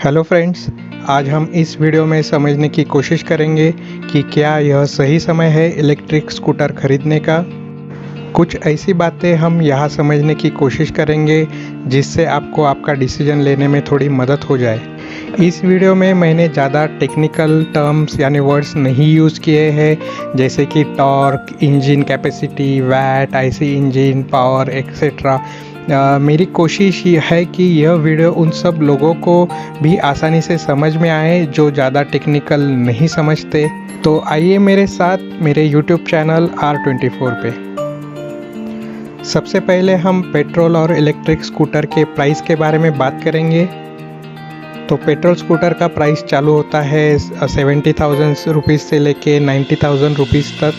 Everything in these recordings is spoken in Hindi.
हेलो फ्रेंड्स, आज हम इस वीडियो में समझने की कोशिश करेंगे कि क्या यह सही समय है इलेक्ट्रिक स्कूटर खरीदने का। कुछ ऐसी बातें हम यहाँ समझने की कोशिश करेंगे जिससे आपको आपका डिसीजन लेने में थोड़ी मदद हो जाए। इस वीडियो में मैंने ज़्यादा टेक्निकल टर्म्स यानी वर्ड्स नहीं यूज़ किए हैं, जैसे कि torque, engine capacity, watt, IC engine, power etcetera. मेरी कोशिश ये है कि यह वीडियो उन सब लोगों को भी आसानी से समझ में आए जो ज़्यादा टेक्निकल नहीं समझते। तो आइए मेरे साथ मेरे YouTube चैनल R24 पे। सबसे पहले हम पेट्रोल और इलेक्ट्रिक स्कूटर के प्राइस के बारे में बात करेंगे। तो पेट्रोल स्कूटर का प्राइस चालू होता है 70,000 रुपीज़ से लेके 90,000 रुपीज़ तक,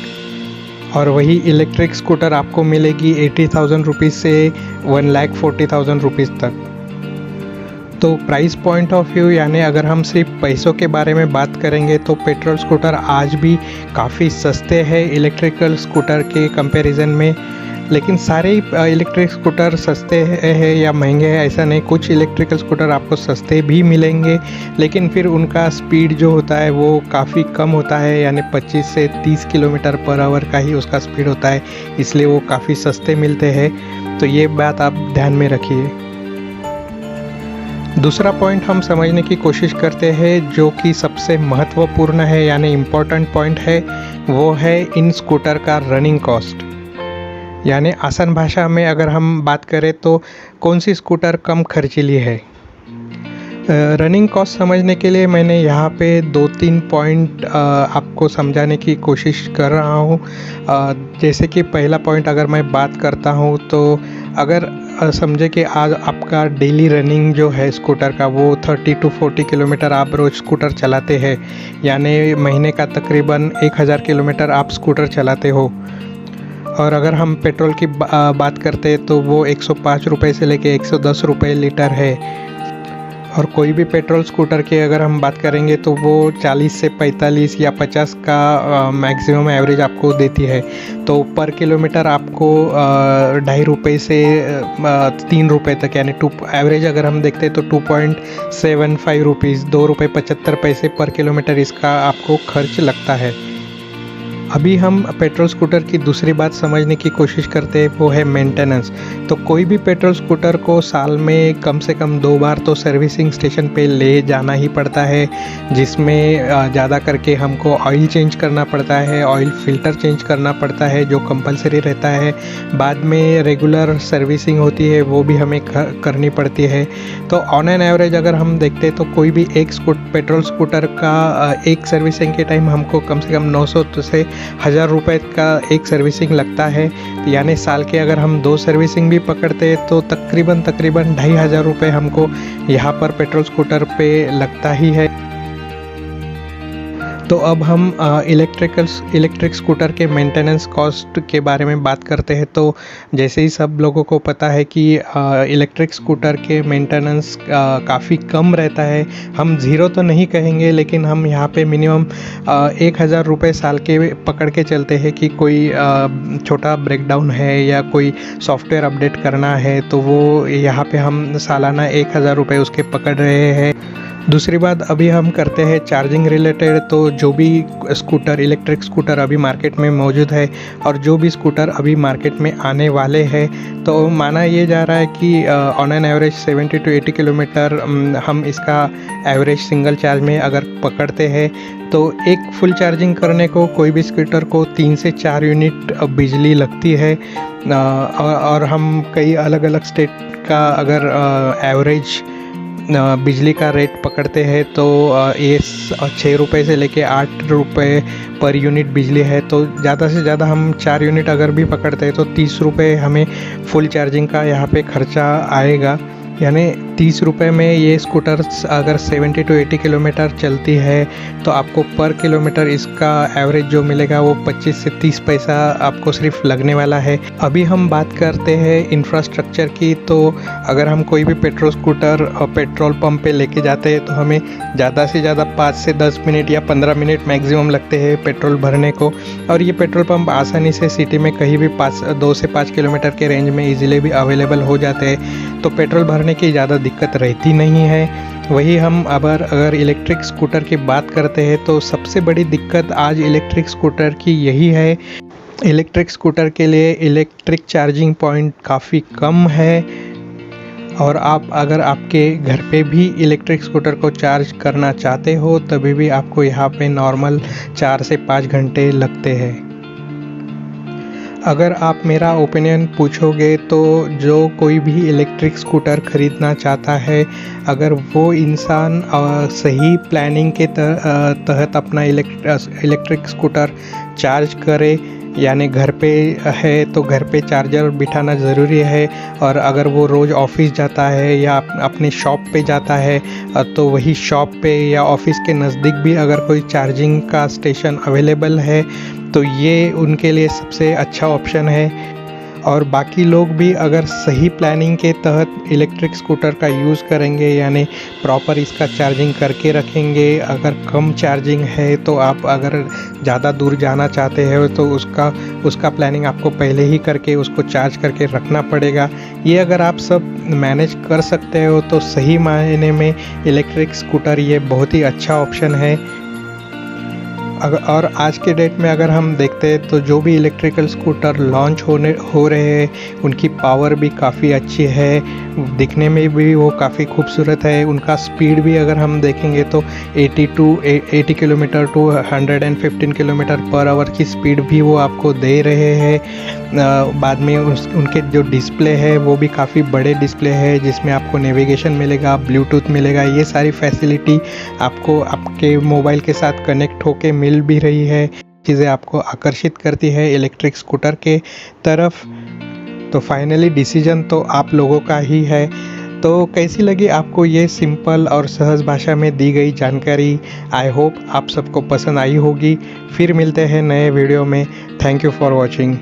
और वही इलेक्ट्रिक स्कूटर आपको मिलेगी 80,000 रुपीज़ से 1,40,000 रुपीज़ तक। तो प्राइस पॉइंट ऑफ व्यू यानी अगर हम सिर्फ पैसों के बारे में बात करेंगे तो पेट्रोल स्कूटर आज भी काफ़ी सस्ते हैं इलेक्ट्रिकल स्कूटर के कंपैरिजन में। लेकिन सारे इलेक्ट्रिक स्कूटर सस्ते हैं या महंगे हैं ऐसा नहीं, कुछ इलेक्ट्रिकल स्कूटर आपको सस्ते भी मिलेंगे, लेकिन फिर उनका स्पीड जो होता है वो काफ़ी कम होता है, यानी 25 से 30 किलोमीटर पर आवर का ही उसका स्पीड होता है, इसलिए वो काफ़ी सस्ते मिलते हैं। तो ये बात आप ध्यान में रखिए। दूसरा पॉइंट हम समझने की कोशिश करते हैं जो कि सबसे महत्वपूर्ण है यानी इम्पोर्टेंट पॉइंट है, वो है इन स्कूटर का रनिंग कॉस्ट। यानी आसान भाषा में अगर हम बात करें तो कौन सी स्कूटर कम खर्चीली है। रनिंग कॉस्ट समझने के लिए मैंने यहाँ पे 2-3 पॉइंट आपको समझाने की कोशिश कर रहा हूँ। जैसे कि पहला पॉइंट अगर मैं बात करता हूँ तो अगर समझे कि आज आपका डेली रनिंग जो है स्कूटर का वो 30 to 40 किलोमीटर आप रोज़ स्कूटर चलाते हैं, यानी महीने का तकरीबन 1000 किलोमीटर आप स्कूटर चलाते हो। और अगर हम पेट्रोल की बात करते हैं तो वो 105 रुपये से लेके 110 रुपये लीटर है। और कोई भी पेट्रोल स्कूटर की अगर हम बात करेंगे तो वो 40 से 45 या 50 का मैक्सिमम एवरेज आपको देती है। तो पर किलोमीटर आपको 2.5 रुपये से 3 रुपये तक यानी एवरेज अगर हम देखते हैं तो 2.75 रुपीज़, 2 रुपये 75 पैसे पर किलोमीटर इसका आपको खर्च लगता है। अभी हम पेट्रोल स्कूटर की दूसरी बात समझने की कोशिश करते हैं, वो है मेंटेनेंस। तो कोई भी पेट्रोल स्कूटर को साल में कम से कम 2 बार तो सर्विसिंग स्टेशन पे ले जाना ही पड़ता है, जिसमें ज़्यादा करके हमको ऑयल चेंज करना पड़ता है, ऑयल फिल्टर चेंज करना पड़ता है जो कंपलसरी रहता है। बाद में रेगुलर सर्विसिंग होती है वो भी हमें करनी पड़ती है। तो ऑन एन एवरेज अगर हम देखते हैं तो कोई भी एक पेट्रोल स्कूटर का एक सर्विसिंग के टाइम हमको कम से कम 900 से 1000 रुपये का एक सर्विसिंग लगता है। यानी साल के अगर हम 2 सर्विसिंग भी पकड़ते हैं तो तकरीबन 2,500 रुपये हमको यहाँ पर पेट्रोल स्कूटर पे लगता ही है। तो अब हम इलेक्ट्रिक स्कूटर के मेंटेनेंस कॉस्ट के बारे में बात करते हैं। तो जैसे ही सब लोगों को पता है कि इलेक्ट्रिक स्कूटर के मेंटेनेंस काफ़ी कम रहता है। हम ज़ीरो तो नहीं कहेंगे, लेकिन हम यहाँ पे मिनिमम 1,000 रुपये साल के पकड़ के चलते हैं कि कोई छोटा ब्रेकडाउन है या कोई सॉफ्टवेयर अपडेट करना है तो वो यहाँ पे हम सालाना 1,000 रुपये उसके पकड़ रहे हैं। दूसरी बात अभी हम करते हैं चार्जिंग रिलेटेड। तो जो भी स्कूटर इलेक्ट्रिक स्कूटर अभी मार्केट में मौजूद है और जो भी स्कूटर अभी मार्केट में आने वाले हैं, तो माना ये जा रहा है कि on an average 70 to 80 kilometre हम इसका एवरेज सिंगल चार्ज में अगर पकड़ते हैं तो एक फुल चार्जिंग करने को कोई भी स्कूटर को 3 से 4 यूनिट बिजली लगती है। और हम कई अलग अलग स्टेट का अगर एवरेज बिजली का रेट पकड़ते हैं तो ये 6 रुपये से लेके 8 रुपये पर यूनिट बिजली है। तो ज़्यादा से ज़्यादा हम 4 यूनिट अगर भी पकड़ते हैं तो 30 रुपये हमें फुल चार्जिंग का यहाँ पे खर्चा आएगा। यानी 30 रुपये में ये स्कूटर अगर 70 to 80 किलोमीटर चलती है तो आपको पर किलोमीटर इसका एवरेज जो मिलेगा वो 25 से 30 पैसा आपको सिर्फ लगने वाला है। अभी हम बात करते हैं इंफ्रास्ट्रक्चर की। तो अगर हम कोई भी पेट्रोल स्कूटर पेट्रोल पंप पे लेके जाते हैं तो हमें ज़्यादा से ज़्यादा 5 से 10 मिनट या 15 मिनट मैक्सिमम लगते हैं पेट्रोल भरने को। और ये पेट्रोल पंप आसानी से सिटी में कहीं भी 2 से 5 किलोमीटर के रेंज में ईजिली भी अवेलेबल हो जाते हैं। तो पेट्रोल भरने करने की ज़्यादा दिक्कत रहती नहीं है। वही हम अगर इलेक्ट्रिक स्कूटर की बात करते हैं तो सबसे बड़ी दिक्कत आज इलेक्ट्रिक स्कूटर की यही है। इलेक्ट्रिक स्कूटर के लिए इलेक्ट्रिक चार्जिंग पॉइंट काफ़ी कम है और अगर आपके घर पे भी इलेक्ट्रिक स्कूटर को चार्ज करना चाहते हो तभी भी आपको यहाँ पे नॉर्मल 4 से 5 घंटे लगते हैं। अगर आप मेरा ओपिनियन पूछोगे तो जो कोई भी इलेक्ट्रिक स्कूटर ख़रीदना चाहता है, अगर वो इंसान सही प्लानिंग के तहत अपना इलेक्ट्रिक स्कूटर चार्ज करे, यानी घर पे है तो घर पे चार्जर बिठाना ज़रूरी है, और अगर वो रोज़ ऑफिस जाता है या अपने शॉप पे जाता है तो वही शॉप पे या ऑफिस के नज़दीक भी अगर कोई चार्जिंग का स्टेशन अवेलेबल है तो ये उनके लिए सबसे अच्छा ऑप्शन है। और बाकी लोग भी अगर सही प्लानिंग के तहत इलेक्ट्रिक स्कूटर का यूज़ करेंगे, यानी प्रॉपर इसका चार्जिंग करके रखेंगे, अगर कम चार्जिंग है तो आप अगर ज़्यादा दूर जाना चाहते हो तो उसका प्लानिंग आपको पहले ही करके उसको चार्ज करके रखना पड़ेगा। ये अगर आप सब मैनेज कर सकते हो तो सही मायने में इलेक्ट्रिक स्कूटर ये बहुत ही अच्छा ऑप्शन है। और आज के डेट में अगर हम देखते हैं तो जो भी इलेक्ट्रिकल स्कूटर लॉन्च हो रहे हैं उनकी पावर भी काफ़ी अच्छी है, दिखने में भी वो काफ़ी खूबसूरत है। उनका स्पीड भी अगर हम देखेंगे तो 80 kilometre to 115 kilometre per hour की स्पीड भी वो आपको दे रहे हैं। बाद में उनके जो डिस्प्ले है वो भी काफ़ी बड़े डिस्प्ले है जिसमें आपको नेविगेशन मिलेगा, ब्लूटूथ मिलेगा, ये सारी फैसिलिटी आपको आपके मोबाइल के साथ कनेक्ट होके मिल भी रही है। चीज़ें आपको आकर्षित करती है इलेक्ट्रिक स्कूटर के तरफ। तो फाइनली डिसीजन तो आप लोगों का ही है। तो कैसी लगी आपको ये सिंपल और सहज भाषा में दी गई जानकारी? आई होप आप सबको पसंद आई होगी। फिर मिलते हैं नए वीडियो में। Thank you for watching.